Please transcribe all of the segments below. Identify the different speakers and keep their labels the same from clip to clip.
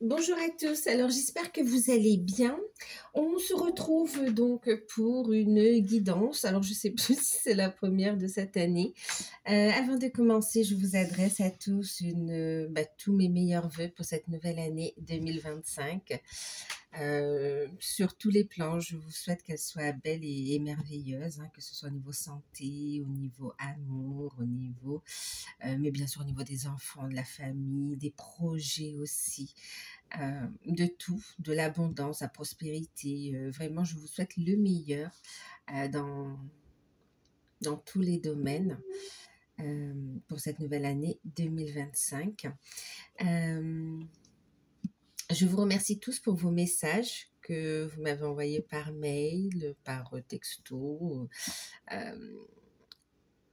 Speaker 1: Bonjour à tous, alors j'espère que vous allez bien. On se retrouve donc pour une guidance, alors je ne sais plus si c'est la première de cette année. Avant de commencer, je vous adresse à tous tous mes meilleurs vœux pour cette nouvelle année 2025. Sur tous les plans, je vous souhaite qu'elle soit belle et merveilleuse, hein, que ce soit au niveau santé, au niveau amour, mais bien sûr au niveau des enfants, de la famille, des projets aussi, de tout, de l'abondance, la prospérité. Vraiment, je vous souhaite le meilleur dans tous les domaines pour cette nouvelle année 2025. Je vous remercie tous pour vos messages que vous m'avez envoyés par mail, par texto,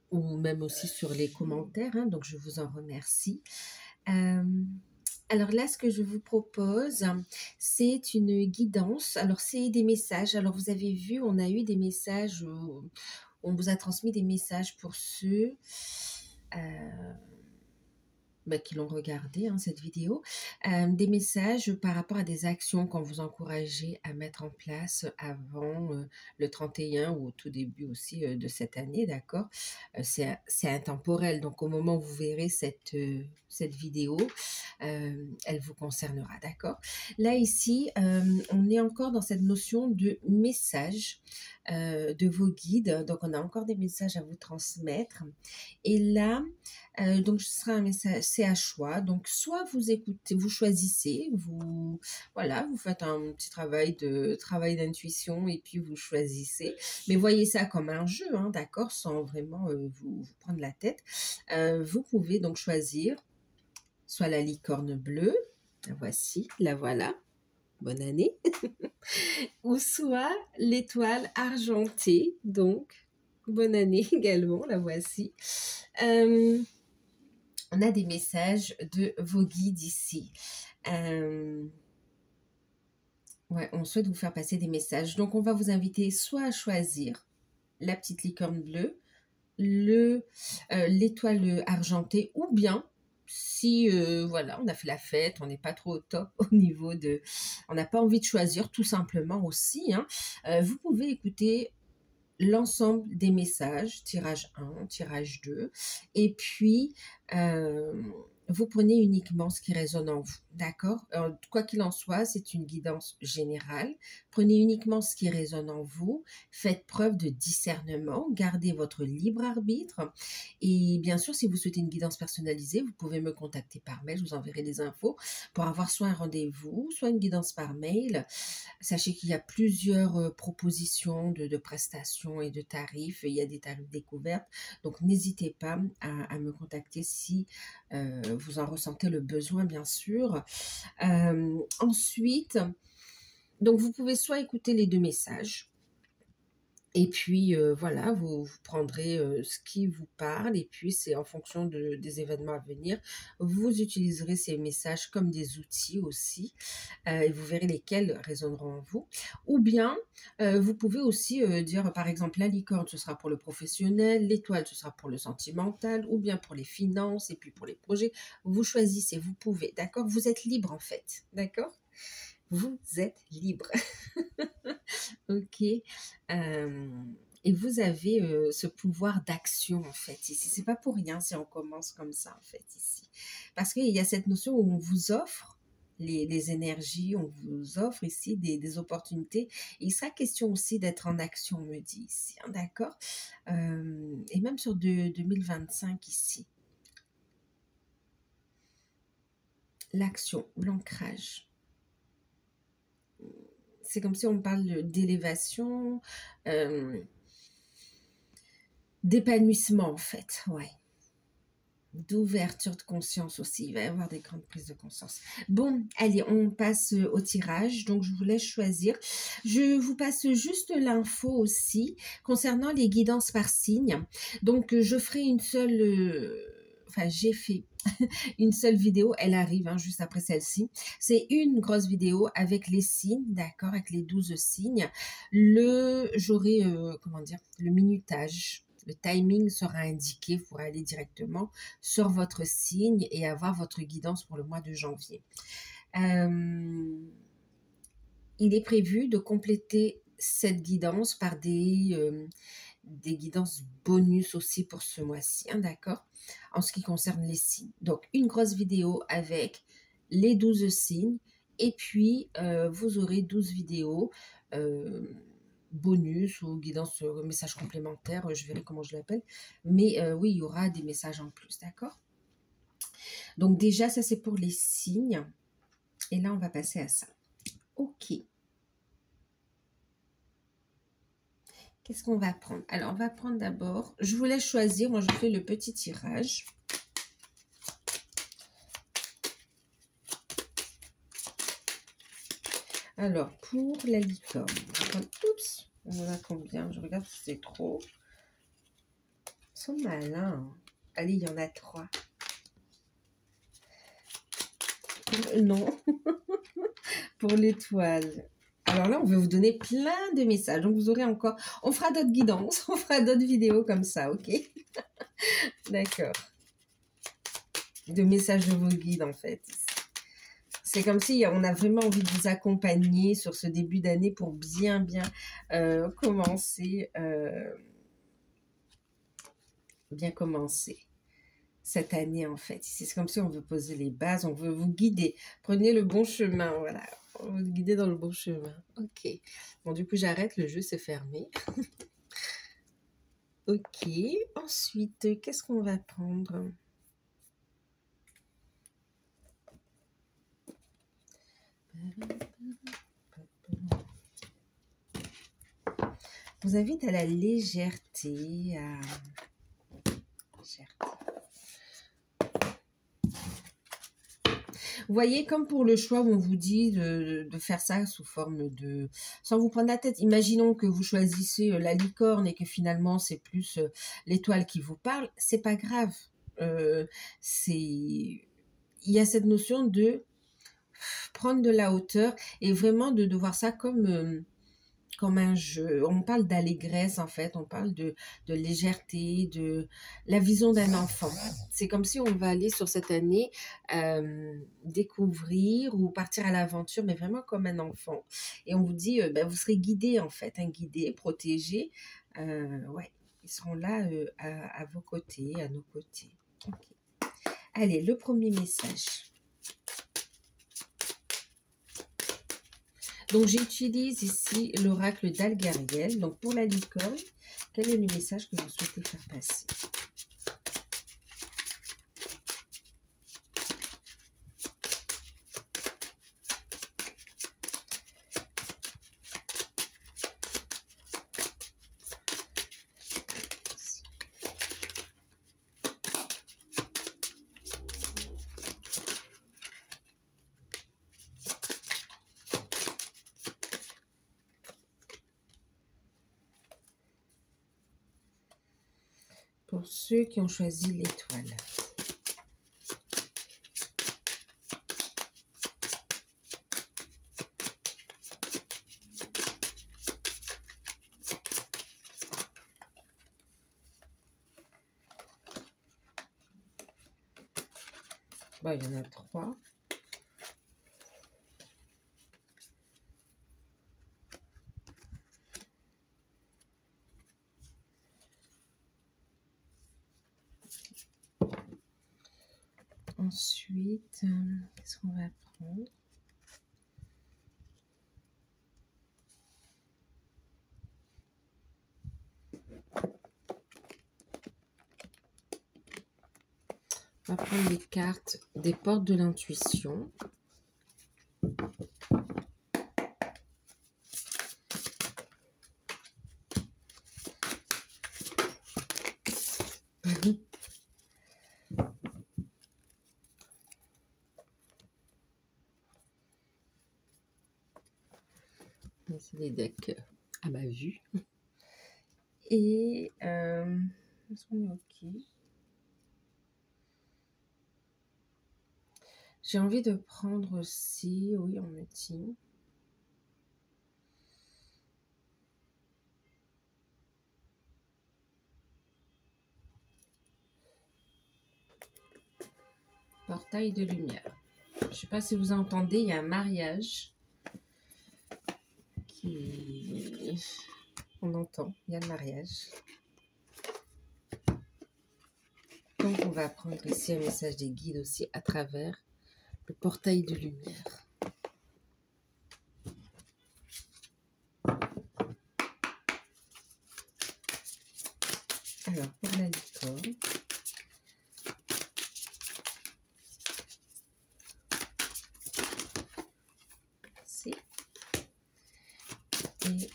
Speaker 1: ou même aussi sur les commentaires, hein, donc je vous en remercie. Alors là, ce que je vous propose, c'est une guidance. Alors, c'est des messages. Alors, vous avez vu, on a eu des messages, on vous a transmis des messages pour ceux qui l'ont regardé, hein, cette vidéo, des messages par rapport à des actions qu'on vous encourageait à mettre en place avant le 31 ou au tout début aussi de cette année, d'accord? C'est intemporel, donc au moment où vous verrez cette vidéo, elle vous concernera, d'accord? Là, ici, on est encore dans cette notion de message de vos guides, donc on a encore des messages à vous transmettre. Et là, donc ce sera un message, c'est à choix. Donc soit vous écoutez, vous choisissez, vous faites un petit travail d'intuition et puis vous choisissez. Mais voyez ça comme un jeu, hein, d'accord, sans vraiment vous prendre la tête. Vous pouvez donc choisir soit la licorne bleue, la voilà, bonne année, ou soit l'étoile argentée, donc bonne année également, la voici. On a des messages de vos guides ici. On souhaite vous faire passer des messages. Donc, on va vous inviter soit à choisir la petite licorne bleue, l'étoile argentée, ou bien, si on a fait la fête, on n'est pas trop au top au niveau de... On n'a pas envie de choisir, tout simplement aussi, hein, vous pouvez écouter l'ensemble des messages, tirage 1, tirage 2, et puis vous prenez uniquement ce qui résonne en vous, d'accord? Quoi qu'il en soit, c'est une guidance générale. Prenez uniquement ce qui résonne en vous, faites preuve de discernement, gardez votre libre arbitre, et bien sûr, si vous souhaitez une guidance personnalisée, vous pouvez me contacter par mail, je vous enverrai les infos pour avoir soit un rendez-vous, soit une guidance par mail. Sachez qu'il y a plusieurs propositions de prestations et de tarifs. Il y a des tarifs découvertes. Donc, n'hésitez pas à me contacter si vous en ressentez le besoin, bien sûr. Ensuite, donc vous pouvez soit écouter les deux messages, et puis vous prendrez ce qui vous parle, et puis c'est en fonction des événements à venir. Vous utiliserez ces messages comme des outils aussi, et vous verrez lesquels résonneront en vous. Ou bien, vous pouvez aussi dire, par exemple, la licorne, ce sera pour le professionnel, l'étoile, ce sera pour le sentimental, ou bien pour les finances, et puis pour les projets. Vous choisissez, vous pouvez, d'accord? Vous êtes libre en fait, d'accord? Vous êtes libre. Ok. Et vous avez ce pouvoir d'action en fait ici. C'est pas pour rien si on commence comme ça en fait ici. Parce qu'il y a cette notion où on vous offre les énergies, on vous offre ici des opportunités. Et il sera question aussi d'être en action, on me dit ici. Hein, d'accord? Et même sur 2025 ici. L'action, l'ancrage. C'est comme si on parle d'élévation, d'épanouissement en fait, ouais. D'ouverture de conscience aussi, il va y avoir des grandes prises de conscience. Bon, allez, on passe au tirage, donc je vous laisse choisir. Je vous passe juste l'info aussi concernant les guidances par signe. Donc je ferai une seule... j'ai fait une seule vidéo, elle arrive juste après celle-ci. C'est une grosse vidéo avec les signes, d'accord, avec les 12 signes. J'aurai, le minutage. Le timing sera indiqué, vous pourrez aller directement sur votre signe et avoir votre guidance pour le mois de janvier. Il est prévu de compléter cette guidance par des guidances bonus aussi pour ce mois-ci, hein, d'accord? En ce qui concerne les signes. Donc, une grosse vidéo avec les 12 signes et puis vous aurez 12 vidéos bonus ou guidance, message complémentaire, je verrai comment je l'appelle. Mais oui, il y aura des messages en plus, d'accord? Donc déjà, ça c'est pour les signes. Et là, on va passer à ça. Ok. Qu'est-ce qu'on va prendre? Alors, on va prendre d'abord, je vous laisse choisir. Moi, je fais le petit tirage. Alors, pour la licorne, on va prendre, oups, on en a combien? Je regarde si c'est trop. Ils sont malins. Allez, il y en a 3. Non, pour l'étoile. Alors là, on veut vous donner plein de messages. Donc, vous aurez encore... On fera d'autres guidances, on fera d'autres vidéos comme ça, ok? D'accord. De messages de vos guides, en fait. C'est comme si on a vraiment envie de vous accompagner sur ce début d'année pour bien commencer cette année, en fait. C'est comme si on veut poser les bases, on veut vous guider. Prenez le bon chemin, voilà. On veut vous guider dans le bon chemin. Ok. Bon, du coup, j'arrête, le jeu s'est fermé. Ok. Ensuite, qu'est-ce qu'on va prendre? Vous invite à la légèreté, Vous voyez, comme pour le choix où on vous dit de faire ça sous forme de... Sans vous prendre la tête. Imaginons que vous choisissez la licorne et que finalement c'est plus l'étoile qui vous parle. C'est pas grave. Il y a cette notion de prendre de la hauteur et vraiment de voir ça comme un jeu. On parle d'allégresse, en fait. On parle de légèreté, de la vision d'un enfant. C'est comme si on va aller sur cette année découvrir ou partir à l'aventure, mais vraiment comme un enfant. Et on vous dit, ben, vous serez guidé, en fait, hein, guidé, protégé. Ouais, ils seront là à vos côtés, à nos côtés. Okay. Allez, le premier message. Donc, j'utilise ici l'oracle d'Algariel. Donc, pour la licorne, quel est le message que vous souhaitez faire passer? Pour ceux qui ont choisi l'étoile. Bon, il y en a 3. Ensuite, qu'est-ce qu'on va prendre? On va prendre les cartes des portes de l'intuition. C'est des decks à ma vue. Et est-ce qu'on est OK? J'ai envie de prendre aussi, oui, on me dit. Portail de lumière. Je ne sais pas si vous entendez, il y a un mariage qui... On entend, il y a le mariage. Donc, on va prendre ici un message des guides aussi à travers le portail de lumière. Alors, pour la licorne, c'est... Et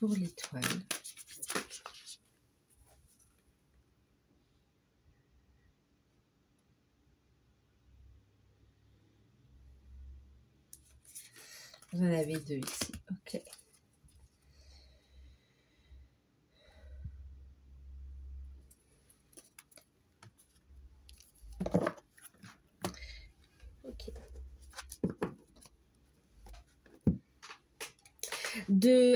Speaker 1: pour l'étoile, vous en avez deux ici, ok. Ok.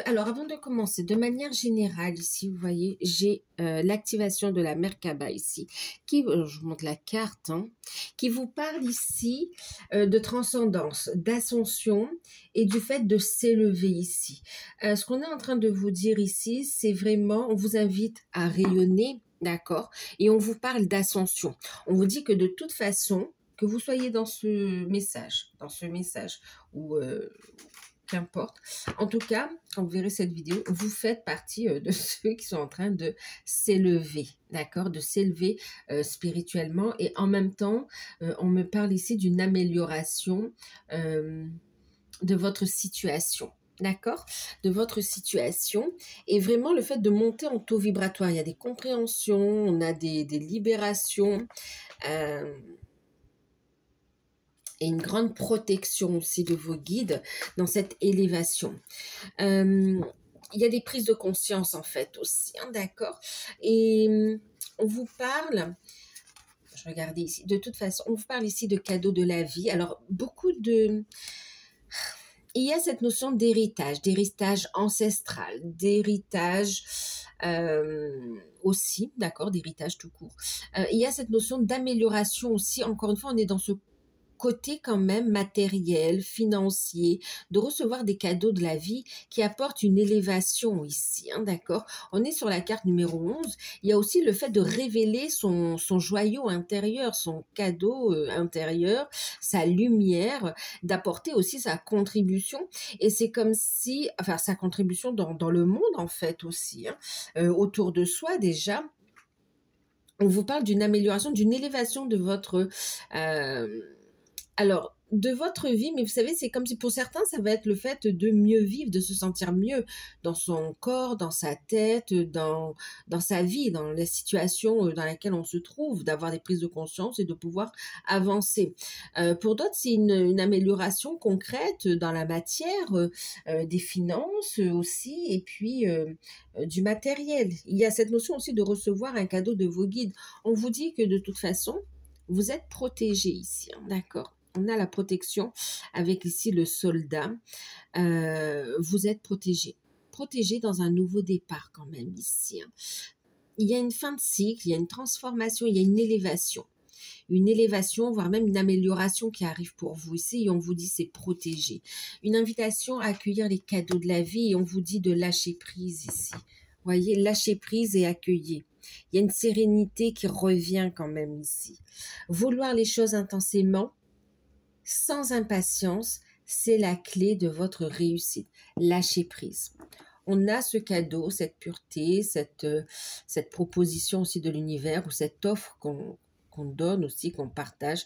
Speaker 1: Alors, avant de commencer, de manière générale, ici, vous voyez, j'ai l'activation de la Merkaba ici, qui, je vous montre la carte, hein, qui vous parle ici de transcendance, d'ascension et du fait de s'élever ici. Ce qu'on est en train de vous dire ici, c'est vraiment, on vous invite à rayonner, d'accord, et on vous parle d'ascension. On vous dit que de toute façon, que vous soyez dans ce message, ou qu'importe. En tout cas, quand vous verrez cette vidéo, vous faites partie de ceux qui sont en train de s'élever, d'accord, de s'élever spirituellement. Et en même temps, on me parle ici d'une amélioration de votre situation. D'accord, de votre situation, et vraiment le fait de monter en taux vibratoire. Il y a des compréhensions, on a des libérations, et une grande protection aussi de vos guides dans cette élévation. Il y a des prises de conscience en fait aussi, hein, d'accord. Et on vous parle, je regardais ici, de toute façon, on vous parle ici de cadeaux de la vie. Alors, il y a cette notion d'héritage ancestral, d'héritage aussi, d'accord, d'héritage tout court. Il y a cette notion d'amélioration aussi, encore une fois, on est dans ce côté quand même matériel, financier, de recevoir des cadeaux de la vie qui apportent une élévation ici, hein, d'accord. On est sur la carte numéro 11. Il y a aussi le fait de révéler son joyau intérieur, son cadeau intérieur, sa lumière, d'apporter aussi sa contribution. Et c'est comme si, enfin, sa contribution dans le monde en fait aussi, hein, autour de soi déjà. On vous parle d'une amélioration, d'une élévation de votre... alors, de votre vie, mais vous savez, c'est comme si pour certains, ça va être le fait de mieux vivre, de se sentir mieux dans son corps, dans sa tête, dans sa vie, dans la situation dans laquelle on se trouve, d'avoir des prises de conscience et de pouvoir avancer. Pour d'autres, c'est une amélioration concrète dans la matière, des finances aussi, et puis du matériel. Il y a cette notion aussi de recevoir un cadeau de vos guides. On vous dit que de toute façon, vous êtes protégé ici, hein, d'accord? On a la protection avec ici le soldat. Vous êtes protégé. Protégé dans un nouveau départ quand même ici, hein. Il y a une fin de cycle, il y a une transformation, il y a une élévation. Une élévation, voire même une amélioration qui arrive pour vous ici, et on vous dit c'est protégé. Une invitation à accueillir les cadeaux de la vie, et on vous dit de lâcher prise ici. Vous voyez, lâcher prise et accueillir. Il y a une sérénité qui revient quand même ici. Vouloir les choses intensément, sans impatience, c'est la clé de votre réussite. Lâcher prise. On a ce cadeau, cette pureté, cette proposition aussi de l'univers, ou cette offre qu'on donne aussi, qu'on partage.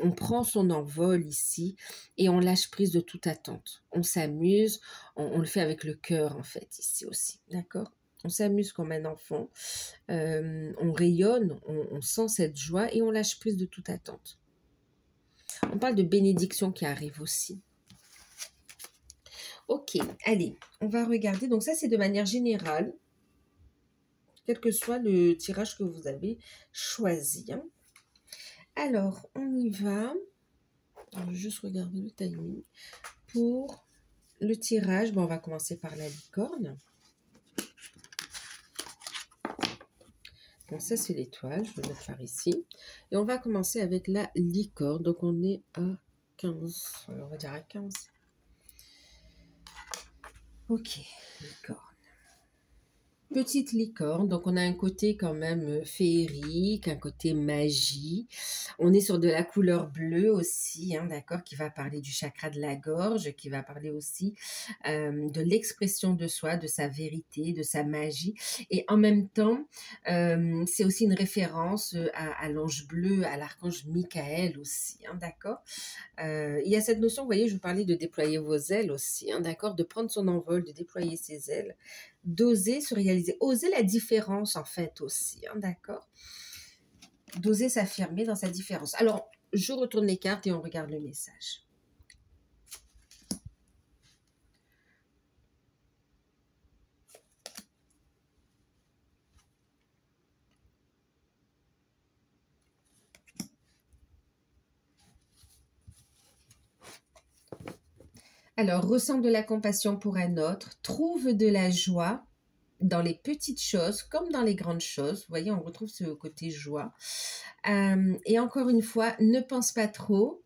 Speaker 1: On prend son envol ici et on lâche prise de toute attente. On s'amuse, on le fait avec le cœur en fait ici aussi, d'accord? On s'amuse comme un enfant, on rayonne, on sent cette joie et on lâche prise de toute attente. On parle de bénédiction qui arrive aussi. Ok, allez, on va regarder. Donc ça, c'est de manière générale, quel que soit le tirage que vous avez choisi, hein. Alors, on y va. Je vais juste regarder le timing. Pour le tirage, bon, on va commencer par la licorne. Bon, ça, c'est l'étoile. Je vais le mettre par ici. Et on va commencer avec la licorne. Donc, on est à 15. On va dire à 15. Ok, licorne. Petite licorne, donc on a un côté quand même féerique, un côté magie. On est sur de la couleur bleue aussi, hein, d'accord, qui va parler du chakra de la gorge, qui va parler aussi de l'expression de soi, de sa vérité, de sa magie. Et en même temps, c'est aussi une référence à l'ange bleu, à l'archange Michael aussi, hein, d'accord. Il y a cette notion, vous voyez, je vous parlais de déployer vos ailes aussi, hein, d'accord, de prendre son envol, de déployer ses ailes, d'oser se réaliser, oser la différence en fait aussi, hein, d'accord, d'oser s'affirmer dans sa différence. Alors, je retourne les cartes et on regarde le message. Alors, ressens de la compassion pour un autre, trouve de la joie dans les petites choses comme dans les grandes choses. Vous voyez, on retrouve ce côté joie. Et encore une fois, ne pense pas trop,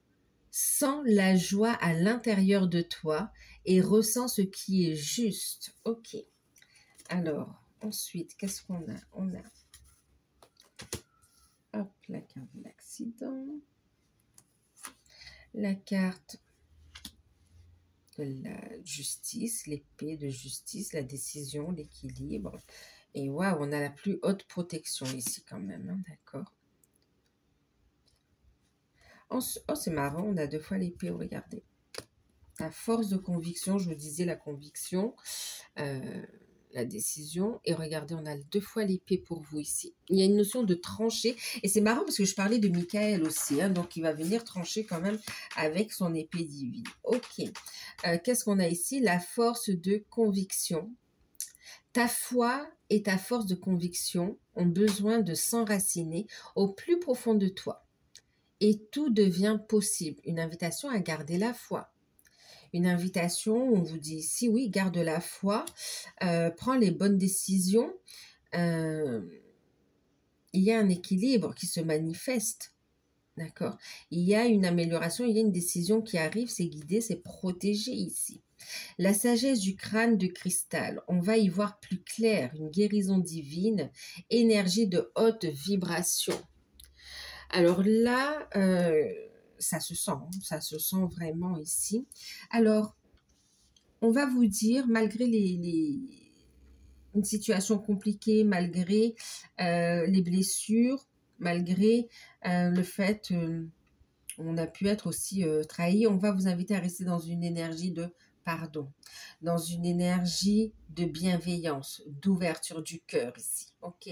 Speaker 1: sens la joie à l'intérieur de toi et ressens ce qui est juste. Ok. Alors, ensuite, qu'est-ce qu'on a? On a, hop, la carte de l'accident, la carte de la justice, l'épée de justice, la décision, l'équilibre. Et waouh, on a la plus haute protection ici quand même, hein, d'accord. Oh, c'est marrant, on a 2 fois l'épée, regardez. La force de conviction, je vous disais la conviction, la décision. Et regardez, on a 2 fois l'épée pour vous ici. Il y a une notion de trancher. Et c'est marrant parce que je parlais de Michael aussi, hein, donc il va venir trancher quand même avec son épée divine. Ok. Qu'est-ce qu'on a ici? La force de conviction. Ta foi et ta force de conviction ont besoin de s'enraciner au plus profond de toi. Et tout devient possible. Une invitation à garder la foi. Une invitation où on vous dit ici, oui, garde la foi, prends les bonnes décisions. Il y a un équilibre qui se manifeste. D'accord? Il y a une amélioration, il y a une décision qui arrive, c'est guidé, c'est protégé ici. La sagesse du crâne de cristal, on va y voir plus clair, une guérison divine, énergie de haute vibration. Alors là, ça se sent vraiment ici. Alors, on va vous dire, malgré une situation compliquée, malgré les blessures, malgré le fait on a pu être aussi trahi, on va vous inviter à rester dans une énergie de pardon, dans une énergie de bienveillance, d'ouverture du cœur ici, ok,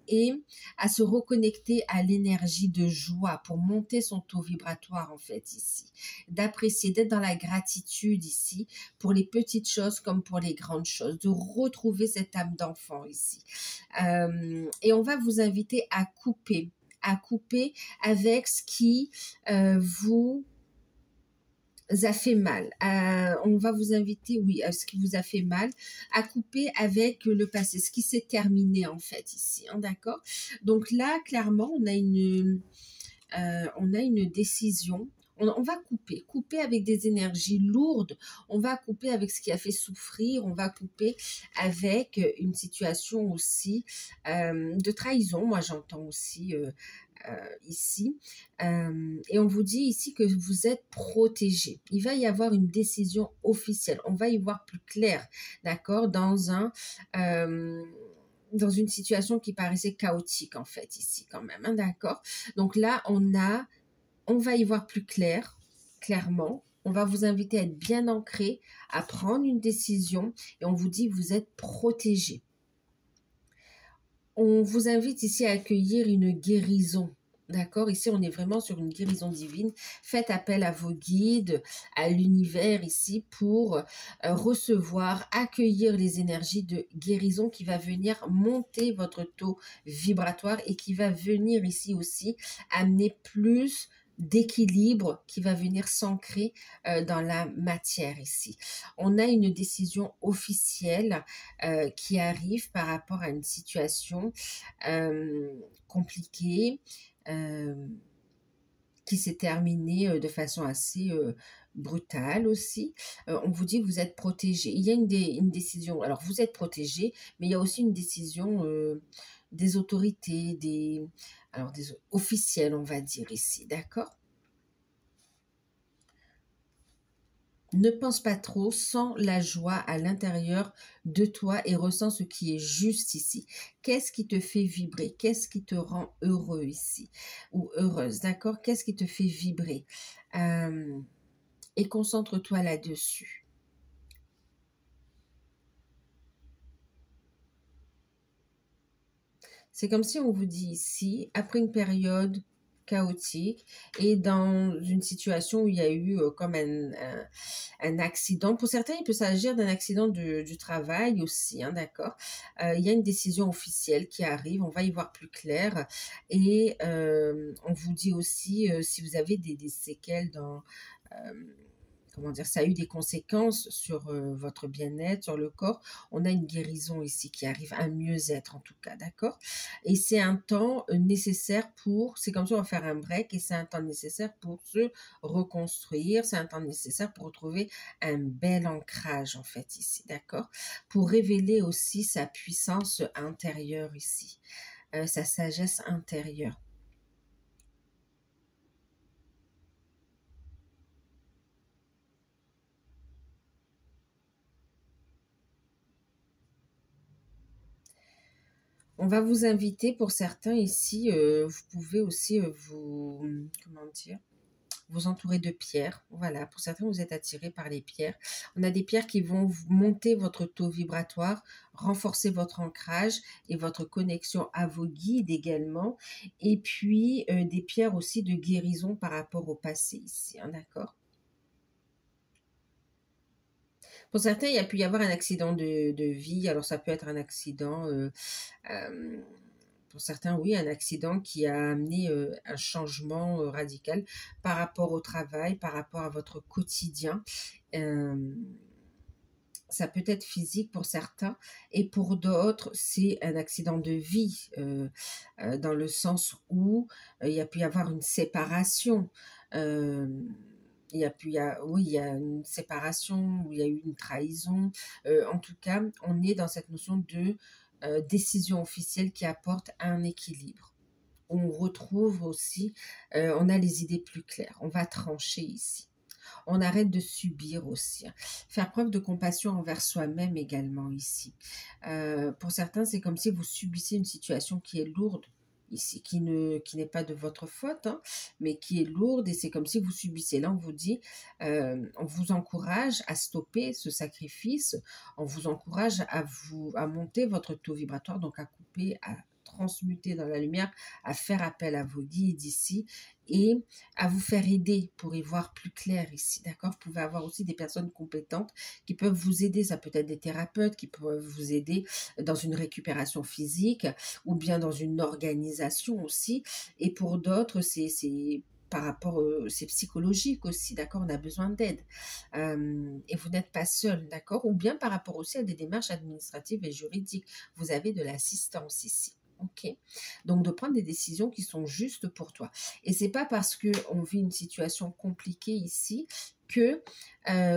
Speaker 1: et à se reconnecter à l'énergie de joie pour monter son taux vibratoire en fait ici, d'apprécier, d'être dans la gratitude ici pour les petites choses comme pour les grandes choses, de retrouver cette âme d'enfant ici, et on va vous inviter à couper avec ce qui vous a fait mal. On va vous inviter, oui, à ce qui vous a fait mal, à couper avec le passé, ce qui s'est terminé en fait ici, hein, d'accord? Donc là, clairement, on a une décision. On va couper avec des énergies lourdes, on va couper avec ce qui a fait souffrir, on va couper avec une situation aussi de trahison, moi j'entends aussi ici, et on vous dit ici que vous êtes protégé. Il va y avoir une décision officielle, on va y voir plus clair, d'accord, dans une situation qui paraissait chaotique en fait ici quand même, hein, d'accord. Donc là on va y voir plus clair, clairement. On va vous inviter à être bien ancré, à prendre une décision et on vous dit vous êtes protégé. On vous invite ici à accueillir une guérison. D'accord? Ici, on est vraiment sur une guérison divine. Faites appel à vos guides, à l'univers ici pour recevoir, accueillir les énergies de guérison qui va venir monter votre taux vibratoire et qui va venir ici aussi amener plus d'équilibre qui va venir s'ancrer dans la matière ici. On a une décision officielle qui arrive par rapport à une situation compliquée, euh, qui s'est terminée de façon assez brutale aussi. On vous dit que vous êtes protégé. Il y a une décision. Alors, vous êtes protégé, mais il y a aussi une décision des autorités, alors des officiels, on va dire ici, d'accord? Ne pense pas trop, sens la joie à l'intérieur de toi et ressens ce qui est juste ici. Qu'est-ce qui te fait vibrer? Qu'est-ce qui te rend heureux ici? Ou heureuse, d'accord? Qu'est-ce qui te fait vibrer? Euh, et concentre-toi là-dessus. C'est comme si on vous dit ici, après une période chaotique et dans une situation où il y a eu comme un accident. Pour certains, il peut s'agir d'un accident du travail aussi, hein, d'accord. Il y a une décision officielle qui arrive, on va y voir plus clair. Et on vous dit aussi, si vous avez des séquelles dans... euh, comment dire, ça a eu des conséquences sur votre bien-être, sur le corps. On a une guérison ici qui arrive, un mieux-être en tout cas, d'accord? Et c'est un temps nécessaire c'est comme si on va faire un break et c'est un temps nécessaire pour se reconstruire, c'est un temps nécessaire pour retrouver un bel ancrage en fait ici, d'accord? Pour révéler aussi sa puissance intérieure ici, sa sagesse intérieure. On va vous inviter pour certains ici, vous pouvez aussi comment dire, vous entourer de pierres. Voilà, pour certains, vous êtes attirés par les pierres. On a des pierres qui vont monter votre taux vibratoire, renforcer votre ancrage et votre connexion à vos guides également. Et puis, des pierres aussi de guérison par rapport au passé ici, hein, d'accord? Pour certains, il y a pu y avoir un accident de vie. Alors, ça peut être un accident... euh, pour certains, oui, un accident qui a amené un changement radical par rapport au travail, par rapport à votre quotidien. Euh, Ça peut être physique pour certains et pour d'autres, c'est un accident de vie dans le sens où il y a pu y avoir une séparation. euh, oui, il y a une séparation, où il y a eu une trahison. En tout cas, on est dans cette notion de décision officielle qui apporte un équilibre. On retrouve aussi, on a les idées plus claires. On va trancher ici. On arrête de subir aussi, hein. Faire preuve de compassion envers soi-même également ici. Pour certains, c'est comme si vous subissez une situation qui est lourde ici, qui n'est pas de votre faute, hein, mais qui est lourde et c'est comme si vous subissez. Là, on vous dit, on vous encourage à stopper ce sacrifice, on vous encourage à monter votre taux vibratoire, donc à couper, à transmuter dans la lumière, à faire appel à vos guides ici et à vous faire aider pour y voir plus clair ici, d'accord? Vous pouvez avoir aussi des personnes compétentes qui peuvent vous aider, ça peut être des thérapeutes qui peuvent vous aider dans une récupération physique ou bien dans une organisation aussi. Et pour d'autres, c'est par rapport, c'est psychologique aussi, d'accord? On a besoin d'aide. Et vous n'êtes pas seul, d'accord? Ou bien par rapport aussi à des démarches administratives et juridiques. Vous avez de l'assistance ici. Ok, donc de prendre des décisions qui sont justes pour toi. Et c'est pas parce que on vit une situation compliquée ici que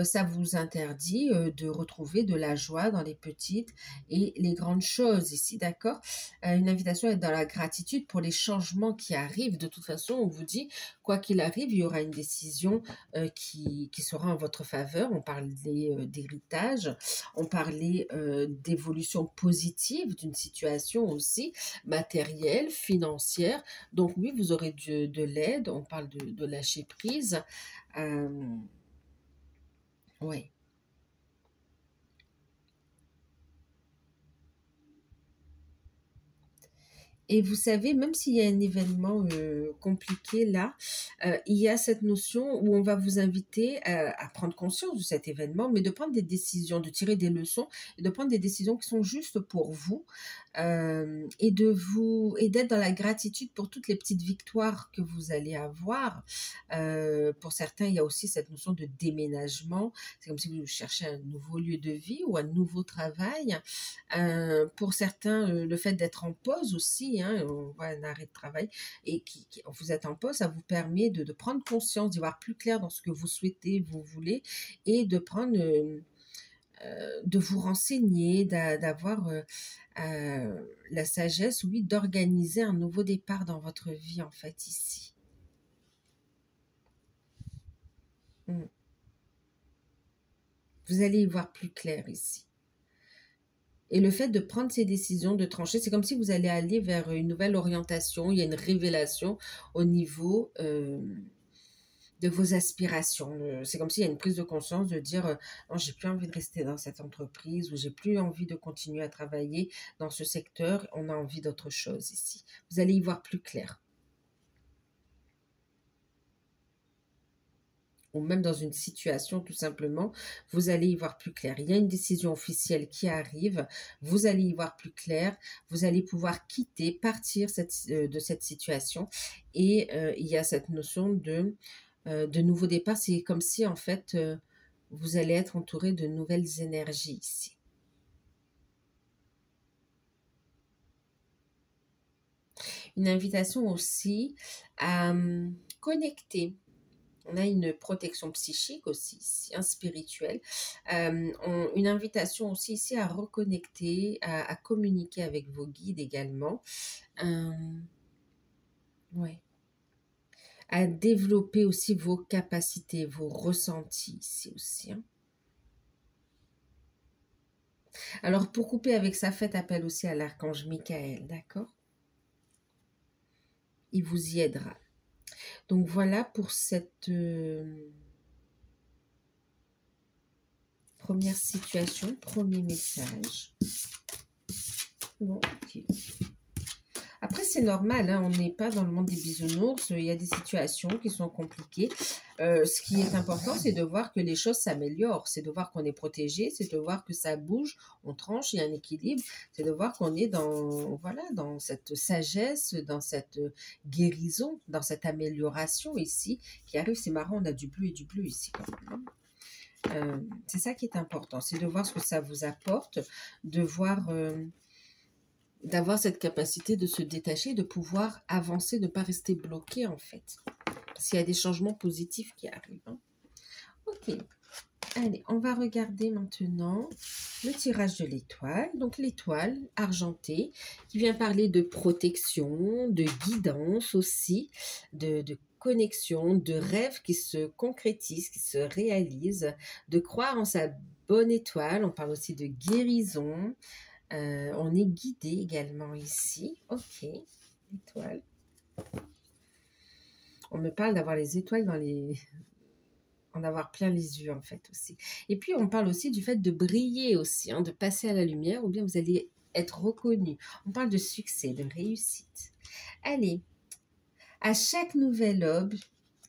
Speaker 1: ça vous interdit de retrouver de la joie dans les petites et les grandes choses ici, d'accord? Une invitation à être dans la gratitude pour les changements qui arrivent. De toute façon, on vous dit, quoi qu'il arrive, il y aura une décision qui sera en votre faveur. On parlait d'héritage, on parlait d'évolution positive d'une situation aussi, matérielle, financière. Donc oui, vous aurez de l'aide, on parle de lâcher prise. Euh, ouais. Et vous savez, même s'il y a un événement compliqué là, il y a cette notion où on va vous inviter à prendre conscience de cet événement, mais de prendre des décisions, de tirer des leçons et de prendre des décisions qui sont justes pour vous, et d'être dans la gratitude pour toutes les petites victoires que vous allez avoir. Pour certains, il y a aussi cette notion de déménagement. C'est comme si vous cherchez un nouveau lieu de vie ou un nouveau travail. Pour certains, le fait d'être en pause aussi, hein, on voit un arrêt de travail, et vous êtes en pause, ça vous permet de prendre conscience, d'y voir plus clair dans ce que vous souhaitez, vous voulez, et de vous renseigner, d'avoir la sagesse, oui, d'organiser un nouveau départ dans votre vie, en fait, ici. Mm. Vous allez y voir plus clair ici. Et le fait de prendre ces décisions, de trancher, c'est comme si vous allez aller vers une nouvelle orientation, il y a une révélation au niveau de vos aspirations. C'est comme s'il y a une prise de conscience de dire non, j'ai plus envie de rester dans cette entreprise, ou j'ai plus envie de continuer à travailler dans ce secteur, on a envie d'autre chose ici. Vous allez y voir plus clair. Ou même dans une situation, tout simplement, vous allez y voir plus clair. Il y a une décision officielle qui arrive, vous allez y voir plus clair, vous allez pouvoir quitter, partir de cette situation, et il y a cette notion de nouveau départ. C'est comme si, en fait, vous allez être entouré de nouvelles énergies ici. Une invitation aussi à connecter. On a une protection psychique aussi ici, hein, spirituelle. Une invitation aussi ici à reconnecter, à communiquer avec vos guides également. Ouais. À développer aussi vos capacités, vos ressentis ici aussi. Hein. Alors, pour couper avec ça, faites appel aussi à l'archange Michael, d'accord? Il vous y aidera. Donc, voilà pour cette première situation, premier message. Bon, ok. Après, c'est normal, hein, on n'est pas dans le monde des bisounours, il y a des situations qui sont compliquées. Ce qui est important, c'est de voir que les choses s'améliorent, c'est de voir qu'on est protégé, c'est de voir que ça bouge, on tranche, il y a un équilibre, c'est de voir qu'on est dans, voilà, dans cette sagesse, dans cette guérison, dans cette amélioration ici qui arrive. C'est marrant, on a du bleu et du bleu ici quand même. C'est ça qui est important, c'est de voir ce que ça vous apporte, de voir... d'avoir cette capacité de se détacher, de pouvoir avancer, de ne pas rester bloqué en fait. Parce qu'il y a des changements positifs qui arrivent. Hein. Ok, allez, on va regarder maintenant le tirage de l'étoile. Donc l'étoile argentée qui vient parler de protection, de guidance aussi, de connexion, de rêves qui se concrétisent, qui se réalisent, de croire en sa bonne étoile. On parle aussi de guérison. On est guidé également ici. Ok, étoiles. On me parle d'avoir les étoiles dans les... en avoir plein les yeux en fait aussi. Et puis on parle aussi du fait de briller aussi, hein, de passer à la lumière, ou bien vous allez être reconnu. On parle de succès, de réussite. Allez, à chaque nouvelle aube,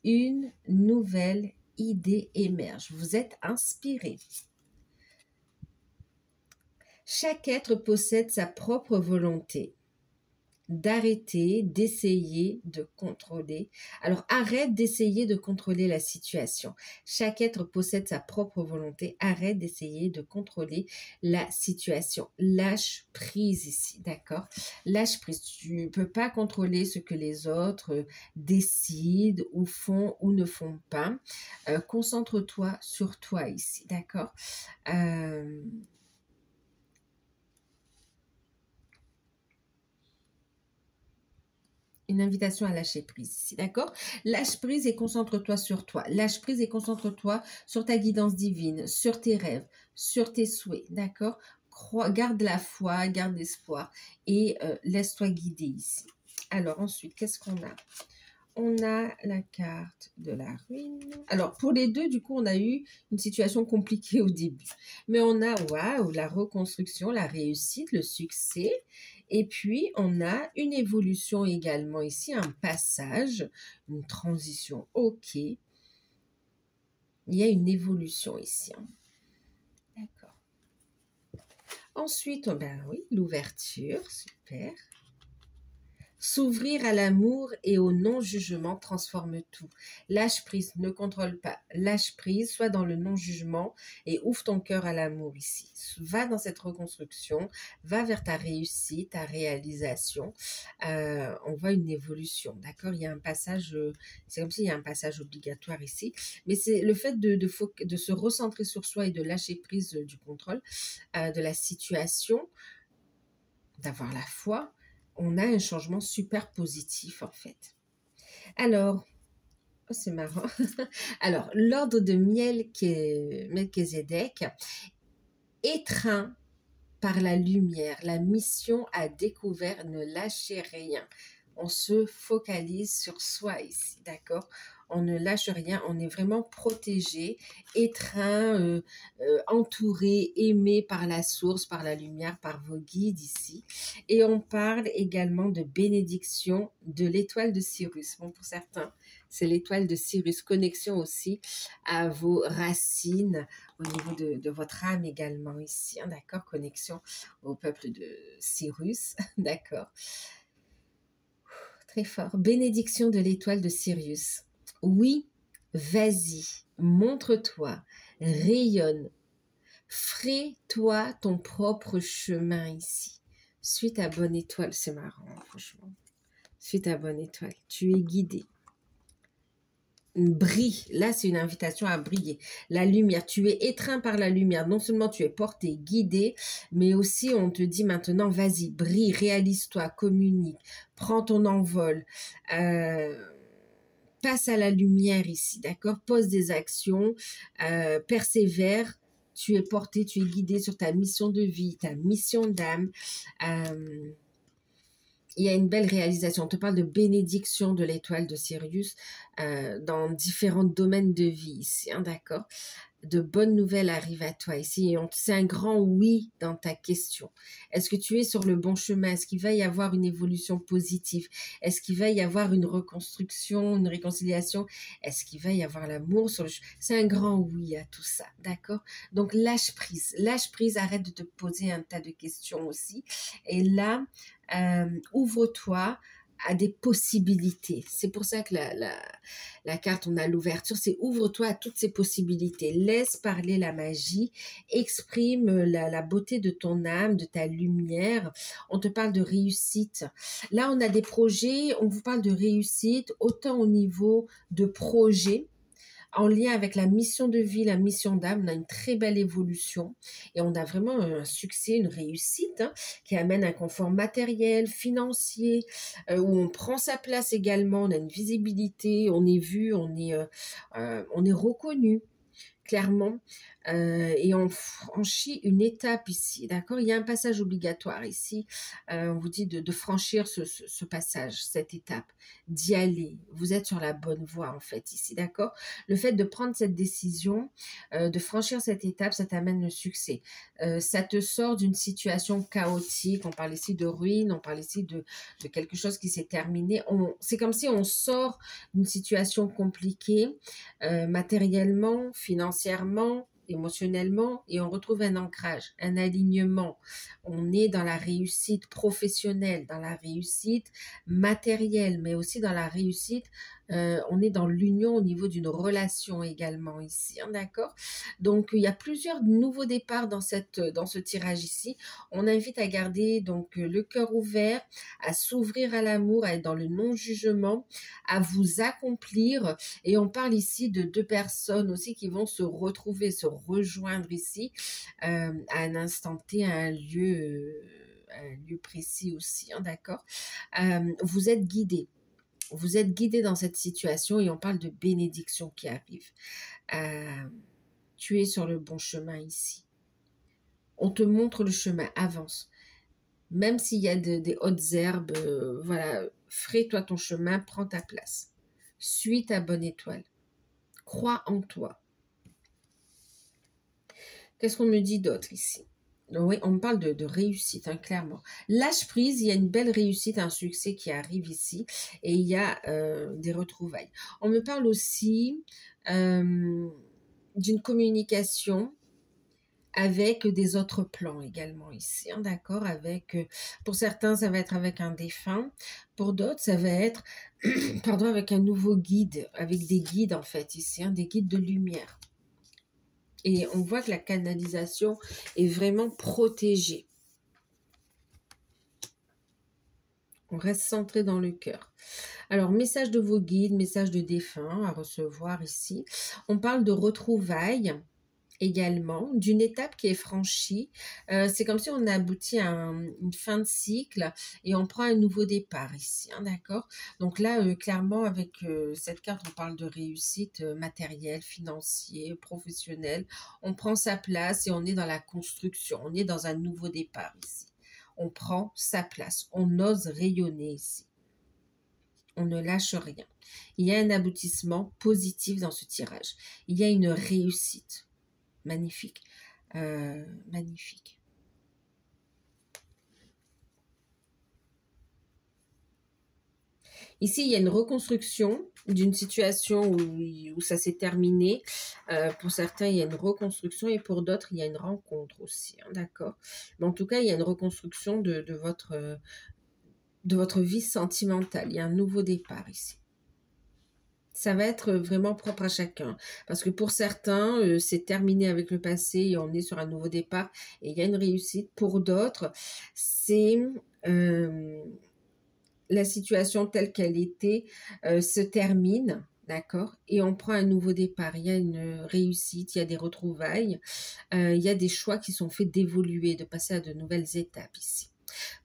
Speaker 1: une nouvelle idée émerge. Vous êtes inspiré. Chaque être possède sa propre volonté d'arrêter, d'essayer de contrôler. Alors arrête d'essayer de contrôler la situation. Chaque être possède sa propre volonté. Arrête d'essayer de contrôler la situation. Lâche prise ici, d'accord? Lâche prise. Tu ne peux pas contrôler ce que les autres décident ou font ou ne font pas. Concentre-toi sur toi ici, d'accord? Une invitation à lâcher prise ici, d'accord? Lâche prise et concentre-toi sur toi. Lâche prise et concentre-toi sur ta guidance divine, sur tes rêves, sur tes souhaits, d'accord? Garde la foi, garde l'espoir et laisse-toi guider ici. Alors ensuite, qu'est-ce qu'on a? On a la carte de la ruine. Alors, pour les deux, du coup, on a eu une situation compliquée au début. Mais on a, waouh, la reconstruction, la réussite, le succès. Et puis, on a une évolution également ici, un passage, une transition. OK. Il y a une évolution ici, hein. D'accord. Ensuite, ben oui, l'ouverture, super. S'ouvrir à l'amour et au non-jugement transforme tout. Lâche prise, ne contrôle pas. Lâche prise, sois dans le non-jugement et ouvre ton cœur à l'amour ici. Va dans cette reconstruction, va vers ta réussite, ta réalisation. On voit une évolution, d'accord? Il y a un passage, c'est comme s'il y a un passage obligatoire ici, mais c'est le fait de se recentrer sur soi et de lâcher prise du contrôle de la situation, d'avoir la foi, on a un changement super positif en fait. Alors, oh, c'est marrant. Alors, l'ordre de Melchizedek, étreint par la lumière, la mission à découvert, ne lâchez rien. On se focalise sur soi ici, d'accord? On ne lâche rien, on est vraiment protégé, étreint, entouré, aimé par la source, par la lumière, par vos guides ici. Et on parle également de bénédiction de l'étoile de Cyrus. Bon, pour certains, c'est l'étoile de Cyrus, connexion aussi à vos racines, au niveau de votre âme également ici, hein, d'accord? Connexion au peuple de Cyrus, d'accord? Très fort. Bénédiction de l'étoile de Sirius. Oui, vas-y, montre-toi, rayonne, ferai-toi ton propre chemin ici. Suis ta bonne étoile, c'est marrant, franchement. Suis ta bonne étoile, tu es guidé. Brille, là c'est une invitation à briller. La lumière, tu es étreint par la lumière. Non seulement tu es porté, guidé, mais aussi on te dit maintenant, vas-y, brille, réalise-toi, communique, prends ton envol. Passe à la lumière ici, d'accord? Pose des actions, persévère. Tu es porté, tu es guidé sur ta mission de vie, ta mission d'âme. Il y a une belle réalisation. On te parle de bénédiction de l'étoile de Sirius dans différents domaines de vie ici, hein, d'accord? De bonnes nouvelles arrivent à toi ici. C'est un grand oui dans ta question. Est-ce que tu es sur le bon chemin? Est-ce qu'il va y avoir une évolution positive? Est-ce qu'il va y avoir une reconstruction, une réconciliation? Est-ce qu'il va y avoir l'amour sur le chemin? C'est un grand oui à tout ça, d'accord? Donc lâche prise, arrête de te poser un tas de questions aussi. Et là, ouvre-toi à des possibilités. C'est pour ça que la carte, on a l'ouverture, c'est ouvre-toi à toutes ces possibilités. Laisse parler la magie, exprime la beauté de ton âme, de ta lumière. On te parle de réussite. Là, on a des projets, on vous parle de réussite, autant au niveau de projet, en lien avec la mission de vie, la mission d'âme. On a une très belle évolution et on a vraiment un succès, une réussite, hein, qui amène un confort matériel, financier, où on prend sa place également, on a une visibilité, on est vu, on est reconnu clairement, et on franchit une étape ici, d'accord? Il y a un passage obligatoire ici, on vous dit de franchir ce passage, cette étape, d'y aller. Vous êtes sur la bonne voie en fait ici, d'accord? Le fait de prendre cette décision, de franchir cette étape, ça t'amène le succès. Ça te sort d'une situation chaotique, on parle ici de ruine, on parle ici de quelque chose qui s'est terminé. C'est comme si on sort d'une situation compliquée, matériellement, financièrement, émotionnellement, et on retrouve un ancrage, un alignement. On est dans la réussite professionnelle, dans la réussite matérielle, mais aussi dans la réussite, on est dans l'union au niveau d'une relation également ici, hein, d'accord? Donc, il y a plusieurs nouveaux départs dans ce tirage ici. On invite à garder donc le cœur ouvert, à s'ouvrir à l'amour, à être dans le non-jugement, à vous accomplir. Et on parle ici de deux personnes aussi qui vont se retrouver, se rejoindre ici à un instant T, à un lieu précis aussi, hein, d'accord? Vous êtes guidés. Vous êtes guidés dans cette situation et on parle de bénédiction qui arrive. Tu es sur le bon chemin ici. On te montre le chemin, avance. Même s'il y a des hautes herbes, voilà, ferai-toi ton chemin, prends ta place. Suis ta bonne étoile. Crois en toi. Qu'est-ce qu'on me dit d'autre ici? Oui, on me parle de réussite, hein, clairement. Lâche prise, il y a une belle réussite, un succès qui arrive ici et il y a des retrouvailles. On me parle aussi d'une communication avec des autres plans également ici, hein, d'accord? Avec, pour certains, ça va être avec un défunt, pour d'autres, ça va être, pardon, avec un nouveau guide, avec des guides en fait ici, hein, des guides de lumière. Et on voit que la canalisation est vraiment protégée. On reste centré dans le cœur. Alors, message de vos guides, message de défunts à recevoir ici. On parle de retrouvailles également, d'une étape qui est franchie. C'est comme si on a abouti à une fin de cycle et on prend un nouveau départ ici, hein, d'accord? Donc là, clairement, avec cette carte, on parle de réussite matérielle, financière, professionnelle. On prend sa place et on est dans la construction. On est dans un nouveau départ ici. On prend sa place. On ose rayonner ici. On ne lâche rien. Il y a un aboutissement positif dans ce tirage. Il y a une réussite. Magnifique. Magnifique. Ici, il y a une reconstruction d'une situation où ça s'est terminé. Pour certains, il y a une reconstruction et pour d'autres, il y a une rencontre aussi. Hein, d'accord? Mais en tout cas, il y a une reconstruction de votre vie sentimentale. Il y a un nouveau départ ici. Ça va être vraiment propre à chacun. Parce que pour certains, c'est terminé avec le passé et on est sur un nouveau départ et il y a une réussite. Pour d'autres, c'est la situation telle qu'elle était se termine, d'accord? Et on prend un nouveau départ. Il y a une réussite, il y a des retrouvailles, il y a des choix qui sont faits d'évoluer, de passer à de nouvelles étapes ici.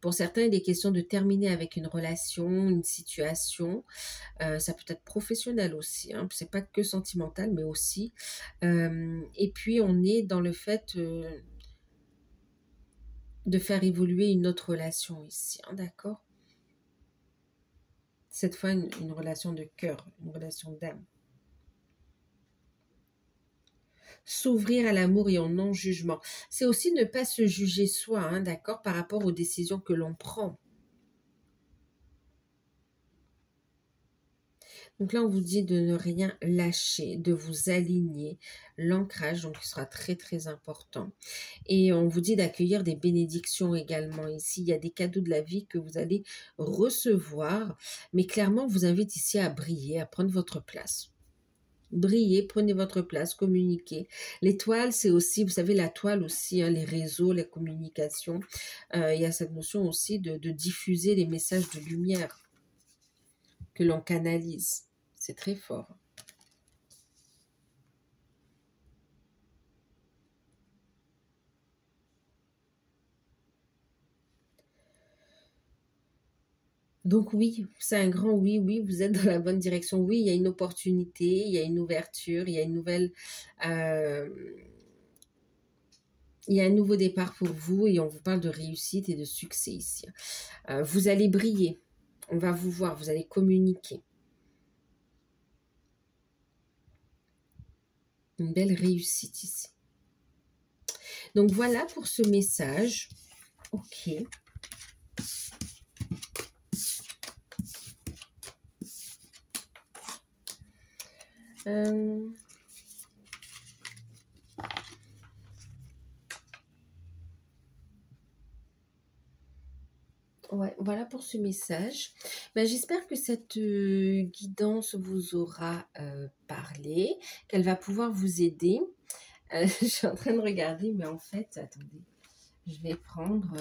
Speaker 1: Pour certains, il est question de terminer avec une relation, une situation. Ça peut être professionnel aussi, hein. C'est pas que sentimental, mais aussi. Et puis, on est dans le fait de faire évoluer une autre relation ici, hein, d'accord? Cette fois, une relation de cœur, une relation d'âme. S'ouvrir à l'amour et au non-jugement. C'est aussi ne pas se juger soi, hein, d'accord, par rapport aux décisions que l'on prend. Donc là, on vous dit de ne rien lâcher, de vous aligner. L'ancrage, donc, sera très, très important. Et on vous dit d'accueillir des bénédictions également. Ici, il y a des cadeaux de la vie que vous allez recevoir. Mais clairement, on vous invite ici à briller, à prendre votre place. Brillez, prenez votre place, communiquez. L'étoile, c'est aussi, vous savez, la toile aussi, hein, les réseaux, les communications. Il y a cette notion aussi de diffuser les messages de lumière que l'on canalise. C'est très fort. Donc oui, c'est un grand oui, oui, vous êtes dans la bonne direction. Oui, il y a une opportunité, il y a une ouverture, il y a une nouvelle... il y a un nouveau départ pour vous et on vous parle de réussite et de succès ici. Vous allez briller, on va vous voir, vous allez communiquer. Une belle réussite ici. Donc voilà pour ce message. Ok. Ouais, voilà pour ce message. Ben, j'espère que cette guidance vous aura parlé, qu'elle va pouvoir vous aider. Je suis en train de regarder, mais en fait, attendez, je vais prendre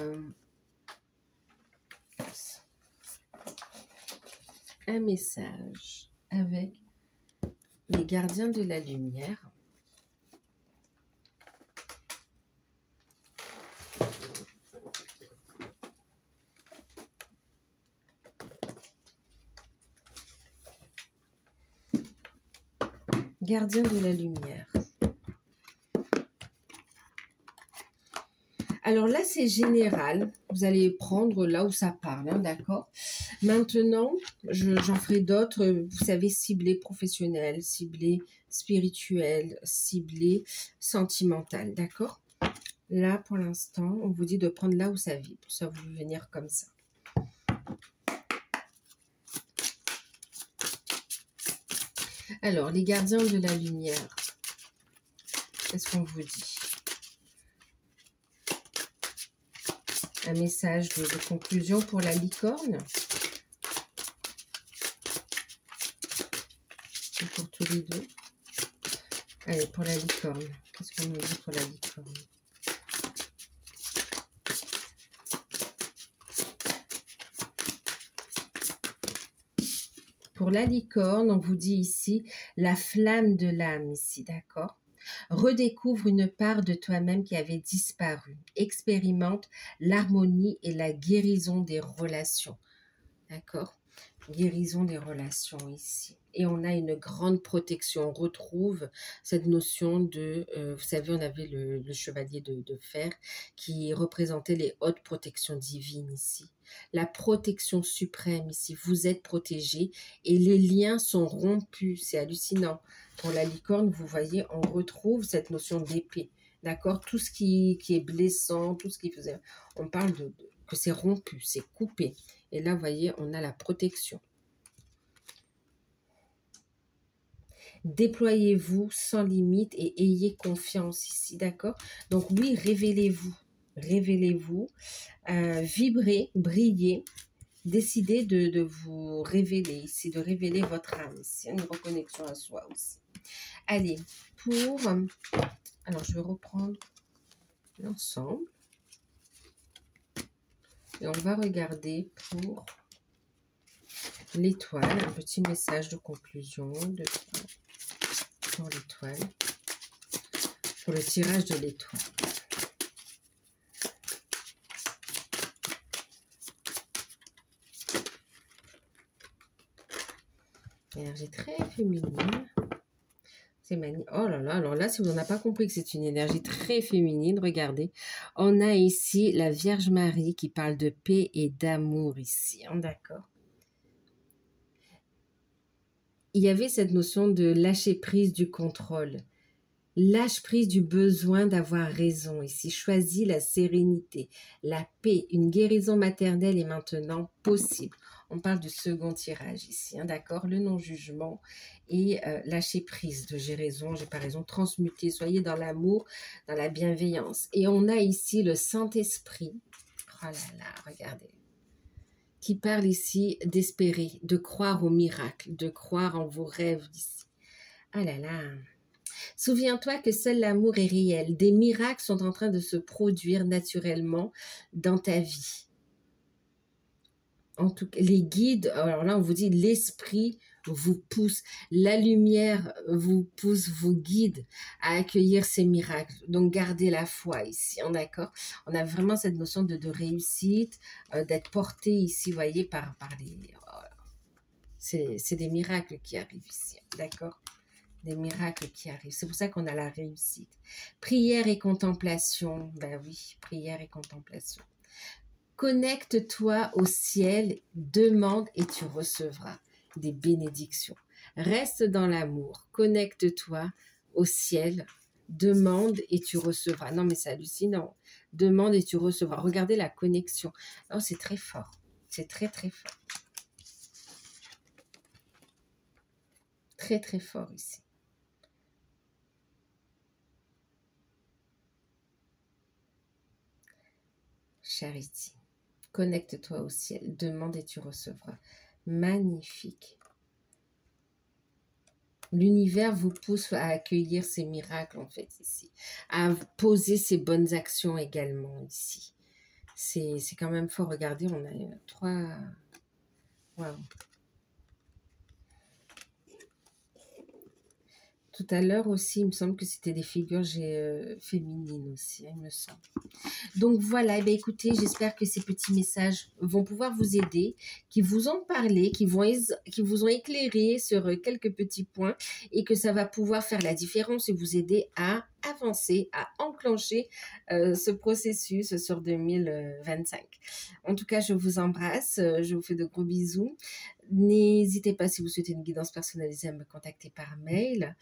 Speaker 1: un message avec les gardiens de la lumière. Gardiens de la lumière. Alors là, c'est général. Vous allez prendre là où ça parle, hein, d'accord? Maintenant, j'en ferai d'autres, vous savez, ciblés professionnels, ciblés spirituels, ciblés sentimentales, d'accord? Là, pour l'instant, on vous dit de prendre là où ça vibre. Ça va vous venir comme ça. Alors, les gardiens de la lumière, qu'est-ce qu'on vous dit? Un message de conclusion pour la licorne. Et pour tous les deux. Allez, pour la licorne. Qu'est-ce qu'on nous dit pour la licorne? Pour la licorne, on vous dit ici la flamme de l'âme ici, d'accord? Redécouvre une part de toi-même qui avait disparu. Expérimente l'harmonie et la guérison des relations, d'accord? Guérison des relations ici. Et on a une grande protection. On retrouve cette notion de, vous savez, on avait le chevalier de fer qui représentait les hautes protections divines ici. La protection suprême ici. Vous êtes protégé et les liens sont rompus. C'est hallucinant. Pour la licorne, vous voyez, on retrouve cette notion d'épée. D'accord? Tout ce qui est blessant, tout ce qui faisait... On parle que c'est rompu, c'est coupé. Et là, vous voyez, on a la protection. Déployez-vous sans limite et ayez confiance ici, d'accord? Donc oui, révélez-vous. Révélez-vous. Vibrez, brillez. Décidez de vous révéler ici, de révéler votre âme ici. Une reconnexion à soi aussi. Allez, pour... Alors, je vais reprendre l'ensemble. Et on va regarder pour l'étoile, un petit message de conclusion pour l'étoile, pour le tirage de l'étoile. Énergie très féminine. C'est magnifique. Oh là là, alors là, si vous n'en avez pas compris que c'est une énergie très féminine, regardez. On a ici la Vierge Marie qui parle de paix et d'amour ici, hein, d'accord? Il y avait cette notion de lâcher prise du contrôle. Lâche prise du besoin d'avoir raison ici. Choisis la sérénité, la paix. Une guérison maternelle est maintenant possible. On parle du second tirage ici, hein, d'accord? Le non-jugement et lâcher prise de j'ai raison, j'ai pas raison. Transmuter, soyez dans l'amour, dans la bienveillance. Et on a ici le Saint-Esprit. Oh là là, regardez. Qui parle ici d'espérer, de croire au miracle, de croire en vos rêves ici. Ah là là. Souviens-toi que seul l'amour est réel. Des miracles sont en train de se produire naturellement dans ta vie. En tout cas, les guides, alors là on vous dit l'esprit vous pousse, la lumière vous pousse, vous guide à accueillir ces miracles. Donc gardez la foi ici, d'accord? On a vraiment cette notion de réussite, d'être porté ici, vous voyez, par les... C'est des miracles qui arrivent ici, d'accord? Des miracles qui arrivent. C'est pour ça qu'on a la réussite. Prière et contemplation. Ben oui, prière et contemplation. Connecte-toi au ciel, demande et tu recevras des bénédictions. Reste dans l'amour. Connecte-toi au ciel, demande et tu recevras. Non mais c'est hallucinant. Demande et tu recevras. Regardez la connexion. Oh, c'est très fort. C'est très très fort. Très très fort ici. Charity. Connecte-toi au ciel, demande et tu recevras. Magnifique. L'univers vous pousse à accueillir ces miracles en fait ici, à poser ces bonnes actions également ici. C'est quand même fort. Regardez, on a 3... Waouh. Tout à l'heure aussi, il me semble que c'était des figures féminines aussi, il me semble. Donc voilà, eh bien, écoutez, j'espère que ces petits messages vont pouvoir vous aider, qui vous ont parlé, qui vous ont éclairé sur quelques petits points et que ça va pouvoir faire la différence et vous aider à avancer, à enclencher ce processus sur 2025. En tout cas, je vous embrasse, je vous fais de gros bisous. N'hésitez pas, si vous souhaitez une guidance personnalisée, à me contacter par mail.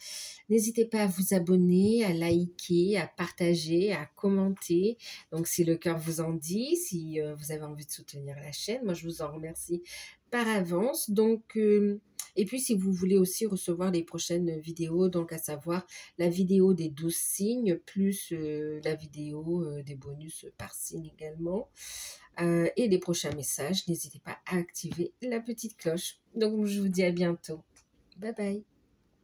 Speaker 1: N'hésitez pas à vous abonner, à liker, à partager, à commenter. Donc, si le cœur vous en dit, si vous avez envie de soutenir la chaîne, moi, je vous en remercie par avance. Donc, et puis, si vous voulez aussi recevoir les prochaines vidéos, donc à savoir la vidéo des 12 signes, plus la vidéo des bonus par signe également, et les prochains messages, n'hésitez pas à activer la petite cloche. Donc, je vous dis à bientôt. Bye bye.